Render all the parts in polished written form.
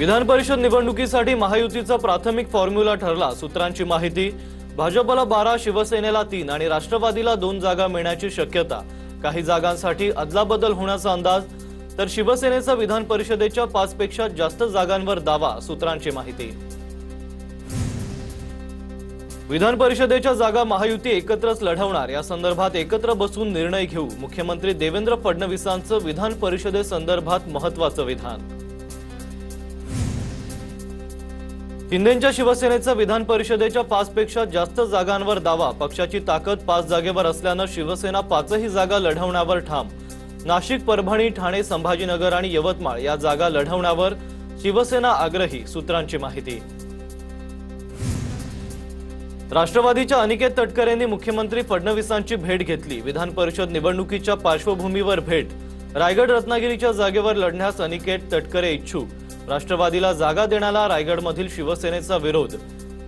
विधान परिषद निवडणुकीसाठी महायुतीचा प्राथमिक फॉर्म्युला ठरला। सूत्रांची माहिती, भाजपला 12, शिवसेनेला 3 आणि राष्ट्रवादीला 2 जागा मिळण्याची शक्यता। काही जागांसाठी अदलाबदल होण्याचा अंदाज, तर शिवसेनेचा विधान परिषदेच्या 5 पेक्षा जास्त जागांवर दावा। सूत्रांची माहिती, विधान परिषदेच्या जागा महायुती एकत्रच लढवणार, या संदर्भात एकत्र बसून निर्णय घेऊ। मुख्यमंत्री देवेंद्र फडणवीसांचं विधान परिषदेसंदर्भात महत्त्वाचं विधान। शिंदेंच्या शिवसेनेचा विधान परिषदेच्या 5 पेक्षा जास्त जागांवर दावा। पक्षाची ताकद 5 जागेवर असल्यानं शिवसेना 5ही जागा लढवण्यावर ठाम। नाशिक, परभणी, ठाणे, संभाजीनगर आणि यवतमाळ या जागा लढवण्यावर शिवसेना आग्रही। सूत्रांची माहिती, राष्ट्रवादीच्या अनिकेत तटकरेंनी मुख्यमंत्री फडणवीसांची भेट घेतली। विधान परिषद निवडणुकीच्या पार्श्वभूमीवर भेट। रायगड, रत्नागिरीच्या जागेवर लढण्यास अनिकेत तटकरे इच्छुक। राष्ट्रवादीला जागा देण्याला रायगडमधील शिवसेनेचा विरोध।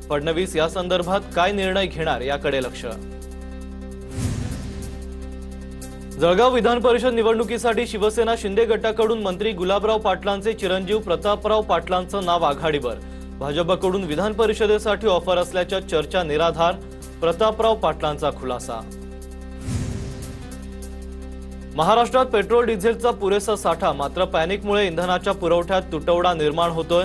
फडणवीस या संदर्भात काय निर्णय घेणार याकडे लक्ष। जळगाव विधान परिषद निवडणुकीसाठी शिवसेना शिंदे गटाकडून मंत्री गुलाबराव पाटलांचे चिरंजीव प्रतापराव पाटलांचं नाव आघाडीवर। भाजपकडून विधान परिषदेसाठी ऑफर असल्याच्या चर्चा निराधार। प्रतापराव पाटलांचा खुलासा। महाराष्ट्रात पेट्रोल डिझेलचा पुरेसा साठा, मात्र पॅनिकमुळे इंधनाच्या पुरवठ्यात तुटवडा निर्माण होतोय।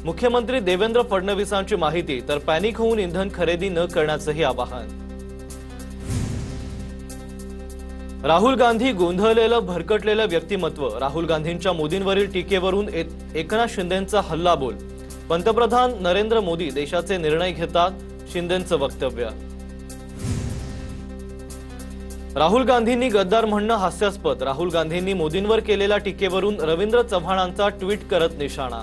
मुख्यमंत्री देवेंद्र फडणवीसांची माहिती, तर पॅनिक होऊन इंधन खरेदी न करण्याचंही आवाहन। राहुल गांधी गोंधळलेलं भरकटलेलं व्यक्तिमत्व। राहुल गांधींच्या मोदींवरील टीकेवरून एकनाथ शिंदेंचा हल्लाबोल। पंतप्रधान नरेंद्र मोदी देशाचे निर्णय घेतात, शिंदेंचं वक्तव्य। राहुल गांधींनी गद्दार म्हणणं हास्यास्पद। राहुल गांधींनी मोदींवर केलेल्या टीकेवरून रवींद्र चव्हाणांचा ट्विट करत निशाणा।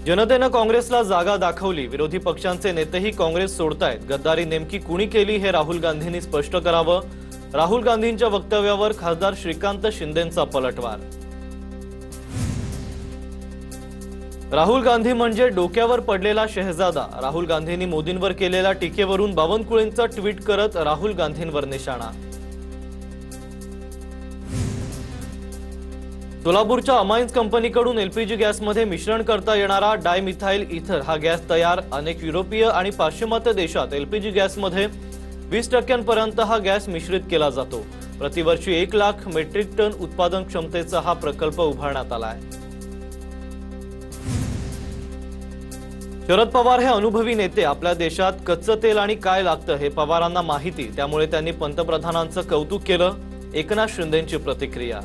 जनतेनं काँग्रेसला जागा दाखवली, विरोधी पक्षांचे नेतेही काँग्रेस सोडतायत। गद्दारी नेमकी कुणी केली हे राहुल गांधींनी स्पष्ट करावं। राहुल गांधींच्या वक्तव्यावर खासदार श्रीकांत शिंदेंचा पलटवार। राहुल गांधी म्हणजे डोक्यावर पडलेला शहजादा। राहुल गांधींनी मोदींवर केलेल्या टीकेवरून बावनकुळेंचा ट्विट करत राहुल गांधींवर निशाणा। सोलापूरच्या अमाइन्स कंपनीकडून एलपीजी गॅसमध्ये मिश्रण करता येणारा डायमिथाइल इथर हा गॅस तयार। अनेक युरोपीय आणि पाश्चिमात्य देशात एलपीजी गॅसमध्ये 20% हा गॅस मिश्रित केला जातो। प्रतिवर्षी 1 लाख मेट्रिक टन उत्पादन क्षमतेचा हा प्रकल्प उभारण्यात आला आहे। शरद पवार हे अनुभवी नेते। आपल्या देशात कच्चं तेल आणि काय लागतं हे पवारांना माहिती, त्यामुळे त्यांनी पंतप्रधानांचं कौतुक केलं। एकनाथ शिंदेंची प्रतिक्रिया।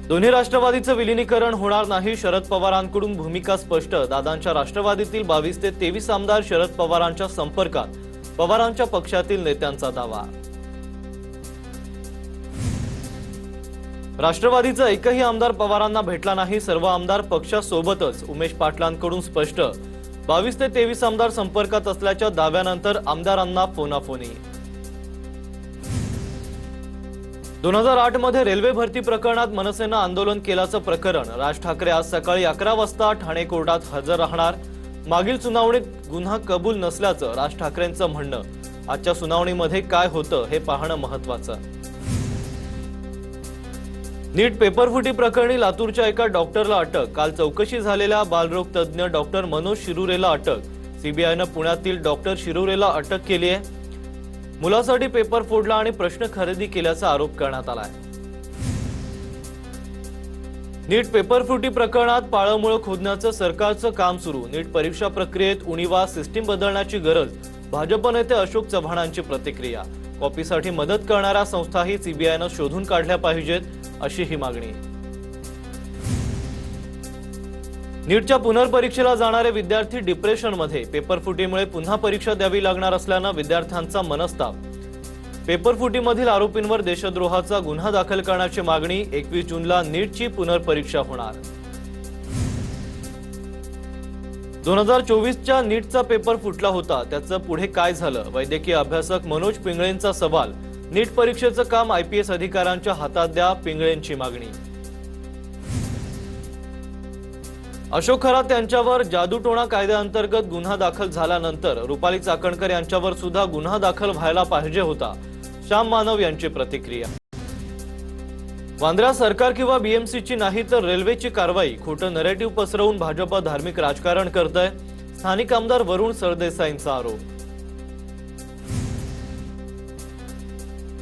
दोन्ही राष्ट्रवादीचं विलीनीकरण होणार नाही, शरद पवारांकडून भूमिका स्पष्ट। दादांच्या राष्ट्रवादीतील 22 ते 23 आमदार शरद पवारांच्या संपर्कात, पवारांच्या पक्षातील नेत्यांचा दावा। राष्ट्रवादीचा एकही आमदार पवारांना भेटला नाही, सर्व आमदार पक्षासोबतच। उमेश पाटलांकडून स्पष्ट। 22 ते 23 आमदार संपर्कात असल्याच्या दाव्यानंतर आमदारांना फोनाफोनी। 2008 मध्ये रेल्वे भरती प्रकरणात मनसेनं आंदोलन केल्याचं प्रकरण। राज ठाकरे आज सकाळी 11 वाजता ठाणे कोर्टात हजर राहणार। मागील सुनावणीत गुन्हा कबूल नसल्याचं राज ठाकरेंचं म्हणणं। आजच्या सुनावणीमध्ये काय होतं हे पाहणं महत्त्वाचं। नीट पेपरफुटी प्रकरणी लातूरच्या एका डॉक्टरला अटक। काल चौकशी झालेल्या बालरोग तज्ज्ञ डॉक्टर मनोज शिरुरेला अटक। सीबीआयनं पुण्यातील डॉक्टर शिरुरेला अटक केली आहे। मुलासाठी पेपर फोडला आणि प्रश्न खरेदी केल्याचा आरोप करण्यात आला आहे। नीट पेपरफुटी प्रकरणात पाळमुळं खोदण्याचं सरकारचं काम सुरू। नीट परीक्षा प्रक्रियेत उणिवा, सिस्टीम बदलण्याची गरज। भाजप नेते अशोक चव्हाणांची प्रतिक्रिया। कॉपीसाठी मदत करणाऱ्या संस्थाही सीबीआयनं शोधून काढल्या पाहिजेत, अशी ही मागणी। नीटच्या पुनर्परीक्षेला जाणारे विद्यार्थी डिप्रेशनमध्ये। पेपरफुटीमुळे पुन्हा परीक्षा द्यावी लागणार असल्यानं विद्यार्थ्यांचा मनस्ताप। पेपरफुटीमधील आरोपींवर देशद्रोहाचा गुन्हा दाखल करण्याची मागणी। 21 जूनला नीटची पुनर्परीक्षा होणार। 2024च्या नीटचा पेपर फुटला होता, त्याचं पुढे काय झालं? वैद्यकीय अभ्यासक मनोज पिंगळेंचा सवाल। नीट परीक्षेचं काम आयपीएस अधिकाऱ्यांच्या हातात द्या, पिंगळेंची मागणी। अशोक खरात यांच्यावर जादूटोणा कायद्याअंतर्गत गुन्हा दाखल झाल्यानंतर रुपाली चाकणकर यांच्यावर सुद्धा गुन्हा दाखल व्हायला पाहिजे होता, श्याम मानव यांची प्रतिक्रिया। वांद्र्यात सरकार किंवा बीएमसीची नाही तर रेल्वेची कारवाई, खोटं नरेटिव्ह पसरवून भाजप धार्मिक राजकारण करतंय, स्थानिक आमदार वरुण सरदेसाईंचा आरोप।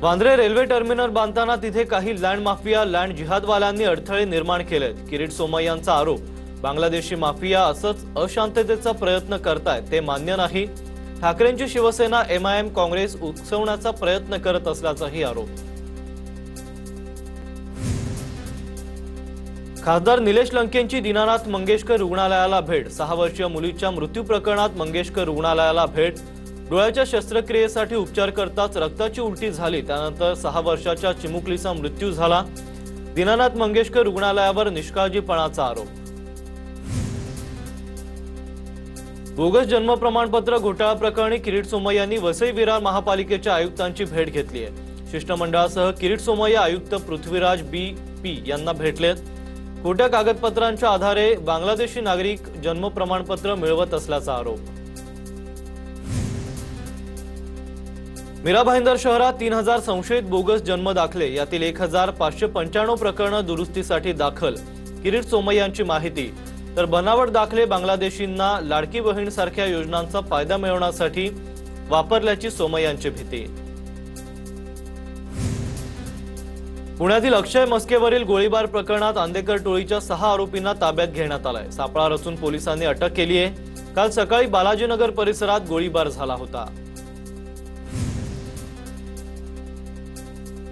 वांद्रे रेल्वे टर्मिनल बांधताना तिथे काही लँड माफिया, लँड जिहादवाल्यांनी अडथळे निर्माण केलेत। किरीट सोमय्यांचा आरोप, बांगलादेशी माफिया असंच अशांततेचा प्रयत्न करतायत ते मान्य नाही। ठाकरेंची शिवसेना एमआयएम काँग्रेस उकसवण्याचा प्रयत्न करत असल्याचाही आरोप। खासदार निलेश लंकेंची दीनानाथ मंगेशकर रुग्णालयाला भेट, 6 वर्षीय मुलीच्या मृत्यू प्रकरणात मंगेशकर रुग्णालयाला भेट। डोळ्याच्या शस्त्रक्रियेसाठी उपचार करताच रक्ताची उलटी झाली, त्यानंतर 6 वर्षाच्या चिमुकलीचा मृत्यू झाला। दीनानाथ मंगेशकर रुग्णालयावर निष्काळजीपणाचा आरोप। बोगस जन्म प्रमाणपत्र घोटाळा प्रकरणी किरीट सोमय्यांनी वसई विरार महापालिकेच्या आयुक्तांची भेट घेतली आहे। शिष्टमंडळासह किरीट सोमय्या आयुक्त पृथ्वीराज बी यांना भेटलेत। खोट्या कागदपत्रांच्या आधारे बांगलादेशी नागरिक जन्म प्रमाणपत्र मिळवत असल्याचा आरोप। मीरा भाईंदर शहरात 3000 संशयित बोगस जन्म दाखले, यातील 1595 प्रकरणं दुरुस्तीसाठी दाखल। किरीट सोमय्यांची माहिती, तर बनावट दाखले बांगलादेशींना लाडकी बहीण सारख्या योजनांचा फायदा मिळवण्यासाठी वापरल्याची सोमय्यांची भीती। पुण्यातील अक्षय मस्केवरील गोळीबार प्रकरणात आंदेकर टोळीच्या 6 आरोपींना ताब्यात घेण्यात आलाय। सापळा रचून पोलिसांनी अटक केली आहे। काल सकाळी बालाजीनगर परिसरात गोळीबार झाला होता।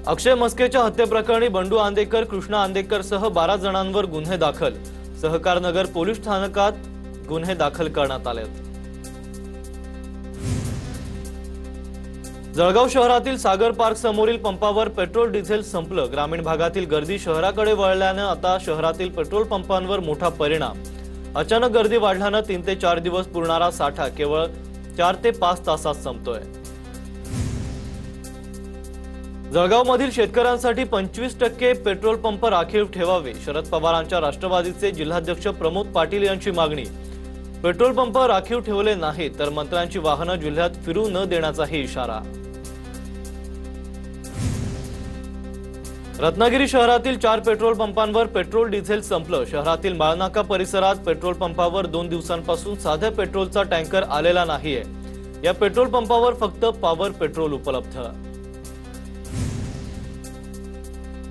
अक्षय मस्केच्या हत्येप्रकरणी बंडू आंदेकर, कृष्णा आंदेकर सह 12 जणांवर गुन्हे दाखल। सहकारनगर पोलीस स्थानकात गुन्हे दाखल करण्यात आलेत। जळगाव शहरातील सागर पार्क समोरील पंपावर पेट्रोल डिझेल संपलं। ग्रामीण भागातील गर्दी शहराकडे वळल्याने आता शहरातील पेट्रोल पंपांवर मोठा परिणाम। अचानक गर्दी वाढल्याने 3 ते 4 दिवस पुरणारा साठा केवळ 4 ते 5 तासात संपतोय। जळगावमधील शेतकऱ्यांसाठी 25% पेट्रोल पंप राखीव ठेवावे, शरद पवारांच्या राष्ट्रवादीचे जिल्हाध्यक्ष प्रमोद पाटील यांची मागणी। पेट्रोल पंप राखीव ठेवले नाही तर मंत्र्यांची वाहनं जिल्ह्यात फिरू न देण्याचाही इशारा। रत्नागिरी शहरातील 4 पेट्रोल पंपांवर पेट्रोल डिझेल संपलं। शहरातील माळनाका परिसरात पेट्रोल पंपावर 2 दिवसांपासून साध्या पेट्रोलचा टँकर आलेला नाहीये। या पेट्रोल पंपावर फक्त पॉवर पेट्रोल उपलब्ध।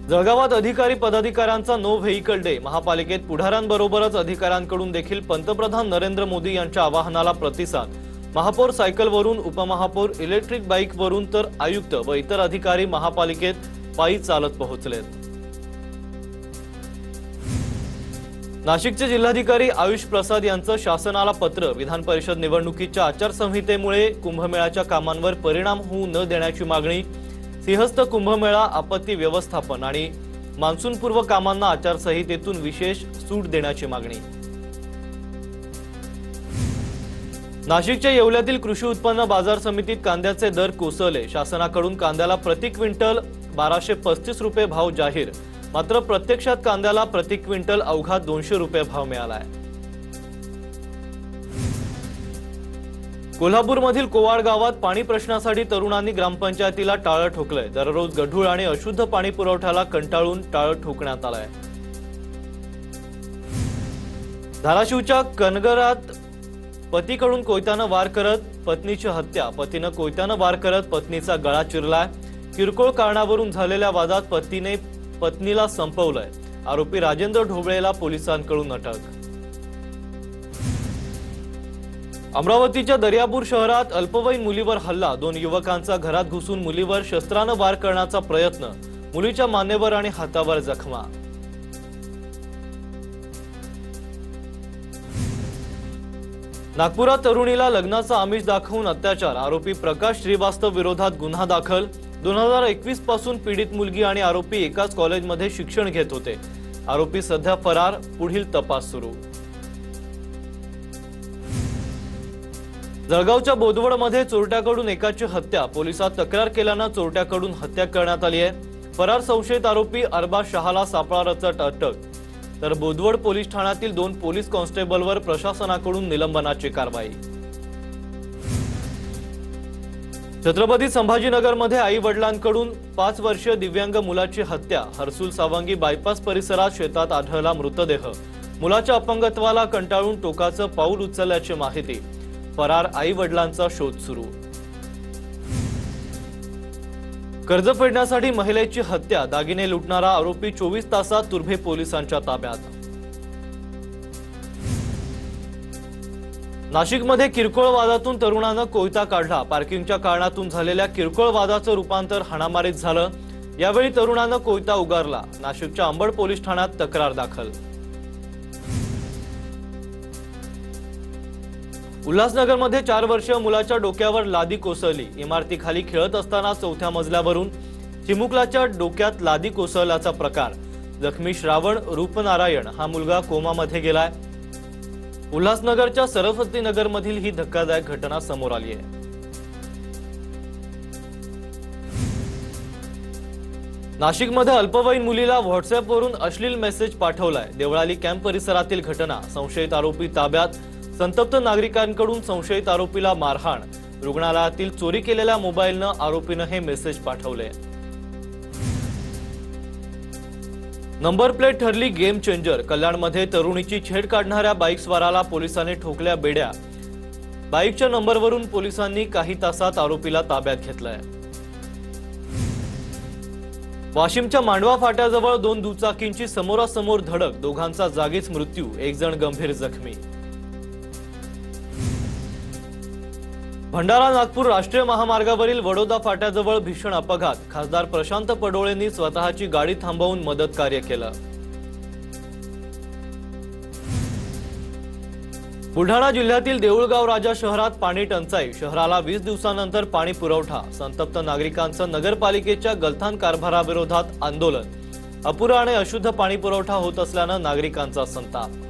जळगावात अधिकारी पदाधिकाऱ्यांचा नो व्हेइकल डे, महापालिकेत पुढाऱ्यांबरोबरच अधिकाऱ्यांकडून देखील पंतप्रधान नरेंद्र मोदी यांच्या आवाहनाला प्रतिसाद। महापौर सायकलवरून, उपमहापौर इलेक्ट्रिक बाईकवरून तर आयुक्त व इतर अधिकारी महापालिकेत पायी चालत पोहोचलेत। नाशिकचे जिल्हाधिकारी आयुष प्रसाद यांचं शासनाला पत्र, विधान परिषद निवडणुकीच्या आचारसंहितेमुळे कुंभमेळ्याच्या कामांवर परिणाम होऊ न देण्याची मागणी। सिंहस्थ कुंभमेळा, आपत्ती व्यवस्थापन आणि मान्सूनपूर्व कामांना आचारसंहितेतून विशेष सूट देण्याची मागणी। नाशिकच्या येवल्यातील कृषी उत्पन्न बाजार समितीत कांद्याचे दर कोसळले। शासनाकडून कांद्याला प्रति क्विंटल 1235 रुपये भाव जाहीर, मात्र प्रत्यक्षात कांद्याला प्रति क्विंटल अवघा 200 रुपये भाव मिळालाय। कोल्हापूरमधील कोवाड गावात पाणी प्रश्नासाठी तरुणांनी ग्रामपंचायतीला टाळं ठोकलंय। दररोज गढूळ आणि अशुद्ध पाणी पुरवठ्याला कंटाळून टाळं ठोकण्यात आलंय। धाराशिवच्या कनगरात पतीकडून कोयत्यानं वार करत पत्नीची हत्या, पतीनं कोयत्यानं वार करत पत्नीचा गळा चिरलाय। किरकोळ कारणावरून झालेल्या वादात पतीने पत्नीला संपवलंय। आरोपी राजेंद्र ढोबळेला पोलिसांकडून अटक। अमरावतीच्या दर्यापूर शहरात अल्पवयीन मुलीवर हल्ला, 2 युवकांचा घरात घुसून मुलीवर शस्त्रानं वार करण्याचा प्रयत्न, मुलीच्या मानेवर आणि हातावर जखमा। नागपुरात तरुणीला लग्नाचा आमिष दाखवून अत्याचार, आरोपी प्रकाश श्रीवास्तव विरोधात गुन्हा दाखल। 2021 पासून पीडित मुलगी आणि आरोपी एकाच कॉलेजमध्ये शिक्षण घेत होते। आरोपी सध्या फरार, पुढील तपास सुरू। जळगावच्या बोदवडमध्ये चोरट्याकडून एकाची हत्या, पोलिसात तक्रार केल्यानं चोरट्याकडून हत्या करण्यात आली आहे। फरार संशयित आरोपी अरबाज शहाला सापळा रचत अटक, तर बोदवड पोलीस ठाण्यातील 2 पोलीस कॉन्स्टेबलवर प्रशासनाकडून निलंबनाची कारवाई। छत्रपती संभाजीनगरमध्ये आई वडिलांकडून 5 वर्षीय दिव्यांग मुलाची हत्या। हर्सुल सावंगी बायपास परिसरात शेतात आढळला मृतदेह। मुलाच्या अपंगत्वाला कंटाळून टोकाचं पाऊल उचलल्याची माहिती। फरार आई वडिलांचा शोध सुरू। कर्ज फेडण्यासाठी महिलेची हत्या, दागिने लुटणारा आरोपी 24 तासात तुर्भे पोलिसांच्या ताब्यात। नाशिकमध्ये किरकोळ वादातून तरुणानं कोयता काढला। पार्किंगच्या कारणातून झालेल्या किरकोळ वादाचं रूपांतर हाणामारीत झालं। यावेळी तरुणानं कोयता उगारला। नाशिकच्या अंबड पोलीस ठाण्यात तक्रार दाखल। उल्हासनगरमध्ये 4 वर्षीय मुलाच्या डोक्यावर लादी कोसळली। इमारतीखाली खेळत असताना 4थ्या मजल्यावरून चिमुकलाच्या डोक्यात लादी कोसळल्याचा प्रकार। जखमी श्रावण रूपनारायण हा मुलगा कोमामध्ये गेलाय। उल्हासनगरच्या सरस्वती नगर मधील ही धक्कादायक घटना समोर आली आहे। नाशिकमध्ये अल्पवयीन मुलीला व्हॉट्सअपवरून अश्लील मेसेज पाठवलाय। देवळाली कॅम्प परिसरातील घटना। संशयित आरोपी ताब्यात। संतप्त नागरिकांकडून संशयित आरोपीला मारहाण। रुग्णालयातील चोरी केलेल्या मोबाईलनं आरोपीनं हे मेसेज पाठवले। नंबर प्लेट ठरली गेम चेंजर। कल्याणमध्ये तरुणीची छेड काढणाऱ्या बाईकस्वाराला पोलिसांनी ठोकल्या बेड्या। बाईकच्या नंबरवरून पोलिसांनी काही तासात आरोपीला ताब्यात घेतलंय। वाशिमच्या मांडवा फाट्याजवळ 2 दुचाकींची समोरासमोर धडक। दोघांचा जागीच मृत्यू, 1 जण गंभीर जखमी। भंडारा नागपूर राष्ट्रीय महामार्गावरील वडोदा फाट्याजवळ भीषण अपघात। खासदार प्रशांत पडोळेंनी स्वतःची गाडी थांबवून मदत कार्य केलं। बुलढाणा जिल्ह्यातील देऊळगाव राजा शहरात पाणी टंचाई। शहराला 20 दिवसांनंतर पाणी पुरवठा। संतप्त नागरिकांचं नगरपालिकेच्या गलथान कारभाराविरोधात आंदोलन। अपुरा आणि अशुद्ध पाणी पुरवठा होत असल्यानं नागरिकांचा संताप।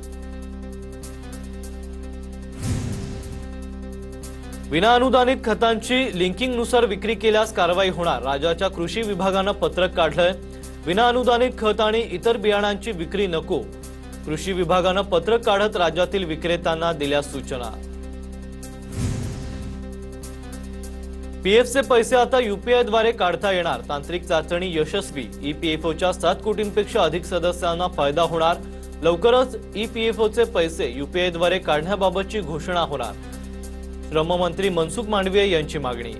विनाअनुदानित खतांची लिंकिंगनुसार विक्री केल्यास कारवाई होणार। राज्याच्या कृषी विभागानं पत्रक काढलंय। विनाअनुदानित खत आणि इतर बियाणांची विक्री नको। कृषी विभागानं पत्रक काढत राज्यातील विक्रेत्यांना दिल्या सूचना। पीएफचे पैसे आता यूपीआयद्वारे काढता येणार। तांत्रिक चाचणी यशस्वी। ईपीएफओच्या 7 कोटींपेक्षा अधिक सदस्यांना फायदा होणार। लवकरच ईपीएफओचे पैसे यूपीआयद्वारे काढण्याबाबतची घोषणा होणार। श्रममंत्री मनसुख मांडवीय यांची मागणी।